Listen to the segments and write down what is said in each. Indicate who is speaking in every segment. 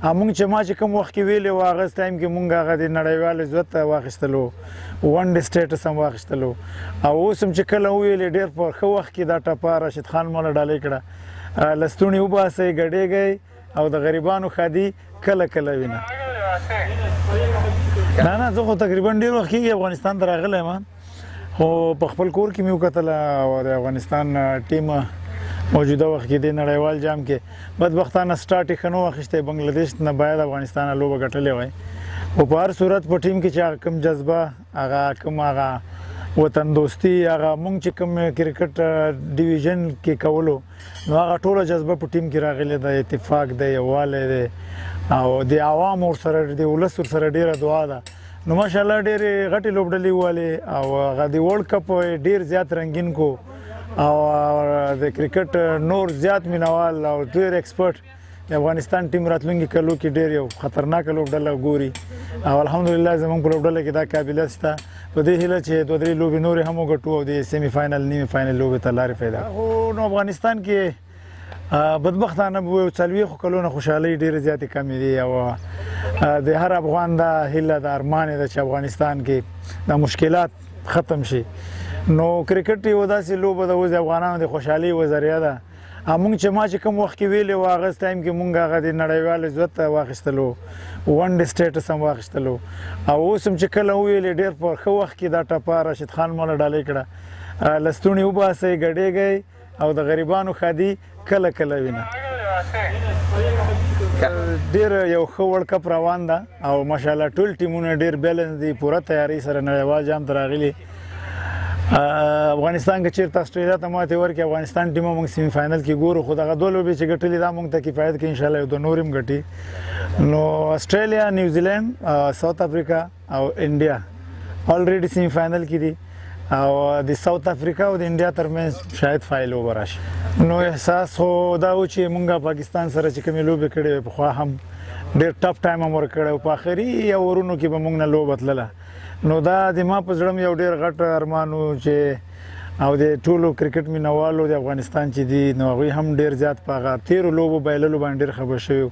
Speaker 1: مونږ چې ما چې کوم وخت کې ویلې و هغه ټایم کې مونږ هغه د نړیوال عزت واخیستلو ون ډے سټیټس هم واخیستلو او اوس هم چې کله وویلې ډېر په ښه وخت کې دا ټپه راشد خان مولا ډالۍ کړه لستوڼي وباسئ ګډېږئ او د غریبانو ښادي کله کله وینه نه زه خو تقریبا ډېر وخت کېږي افغانستان ته راغلی یم خو په خپل کور کې مې وکتله او د افغانستان ټیم موجوده وخت کې د نړیوال جام کې بدبختانه سټارټ یې ښه نه و اخیستی بنګلادیش نه باید افغانستان نه لوبه ګټلې وای خو په هر صورت په ټیم کې چې هغه کوم جذبه هغه کوم هغه وطن دوستي هغه مونږ چې کوم کرکټ ډیویژن کې کولو نو هغه ټوله جذبه په ټیم کې راغلې ده اتفاق دی یووالی دی او د عوامو ورسره د ولس ورسره ډېره دعا ده نو ماشاءالله ډېرې غټې لوبډلې ووالې او هغه د ورلډ کپ ډېر زیات رنګین کو او د کرکټ نور زیات مینوال او ډېر ایکسپرټ د افغانستان ټیم راتلونکي کلو کې ډېر یو خطرناکه لوبډله ګوري او الحمدلله زموږ په لوبډله کې دا قابلیت شته په دې هیله چې دوه درې لوبې نورې هم وګټو او د سیمي فاینل نیمه فاینل لوبې ته لارې پیدا کړو نو افغانستان کې بدبختانه به څلوېښتو کلونو خوشحالۍ ډېرې زیاتې کمې دي او د هر افغان دا هیله د ارمان ده چې افغانستان کې دا مشکلات ختم شي نو کرکټ یو داسې لوبه ده اوس د افغانانو د خوشحالۍ یوه ذریعه ده مونږ چې ما چې کوم وخت کې ویلې و هغه ټایم کې مونږ هغه د نړیوال عزت واخیستلو ون ډے سټیټس هم واخیستلو او اوس هم چې کله وویلې ډېر په ښه وخت کې دا ټپه راشد خان مولا ډالۍ کړه لستوڼي وباسئ ګډېږئ او د غریبانو ښادي کله کله وینه ډېر یو ښه ورلډ کپ روان ده او ماشاءالله ټول ټیمونه ډېر بیلنس دي پوره تیاري سره نړیوال جام ته راغلي افغانستان که چېرته اسټرالیا ته ماتې ورکړي افغانستان ټیم موږ سیمي فاینل کې ګورو خو دغه دوه لوبې چې ګټلې دا موږ ته کفایت کوي انشاءالله یو دوه نور هم ګټي نو اسټرالیا نیوزیلینډ ساوث افریقا او انډیا الریډي سیمي فاینل کې دي او د ساوث افریقا او د انډیا ترمنځ شاید فایل اوبه راشي نو احساس خو دا و چې موږ پاکستان سره چې کومې لوبې کړې وې پخوا هم ډېر ټف ټایم هم ورکړی او په آخري اورونو کې به موږ نه لوبه تلله نو دا د ما په زړه یو ډېر غټ ارمان و چې او د ټولو کرکټ مینوالو د افغانستان چې دي نو هغوی هم ډېر زیات په هغه تېرو لوبو بایللو باندې ډېر خبر شوي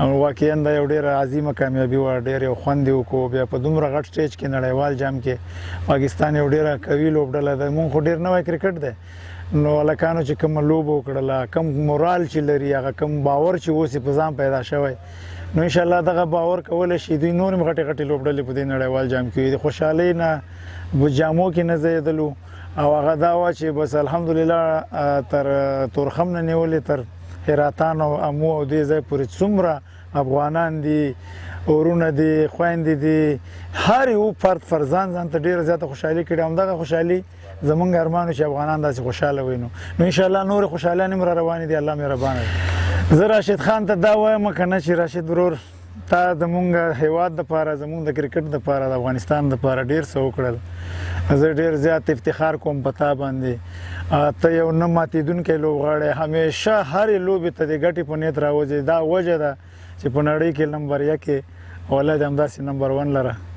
Speaker 1: او واقعا دا یو ډېره عظیمه کامیابي وه ډېر یو خوند یې وکړو بیا په دومره غټ سټیج کې نړیوال جام کې پاکستان یو ډېره قوي لوبډله ده مونږ خو ډېر نوی کرکټ دی نو هلکانو چې کومه لوبه وکړله کم مورال چې لري هغه کم باور چې اوس یې په ځان پیدا شوی نو انشاءالله دغه باور کولی شي دوی نور هم غټې غټې لوبډلې په دې نړیوال جام کې د خوشحالۍ نه جامو کې نه ځایېدلو او هغه دا وه چې بس الحمدلله تر تورخم نه نیولې تر هراتان او امو او دې ځای پورې څومره افغانان دي ورونه دي خویندې دي هر یو فرد فرزان ځان ته ډېره زیاته خوشحالي کړې همدغه خوشحالي زمونږ ارمان چې افغانان داسې خوشحاله وي نو انشاءالله نورې خوشحالیانې هم را روانې دي الله مهربانه دی زه راشد خان ته دا وایم که نه چې راشد ورور تا زمونږ هیواد دپاره زمونږ د کرکټ دپاره د افغانستان دپاره ډېر څه وکړل زه ډېر زیات افتخار کوم په تا باندې ته یو نه ماتېدونکی لوبغاړی همیشه هرې لوبې ته د ګټې په نیت راوځې دا وجه ده چې په نړۍ کې نمبر 1 کې او الله دې همداسې نمبر 1 لره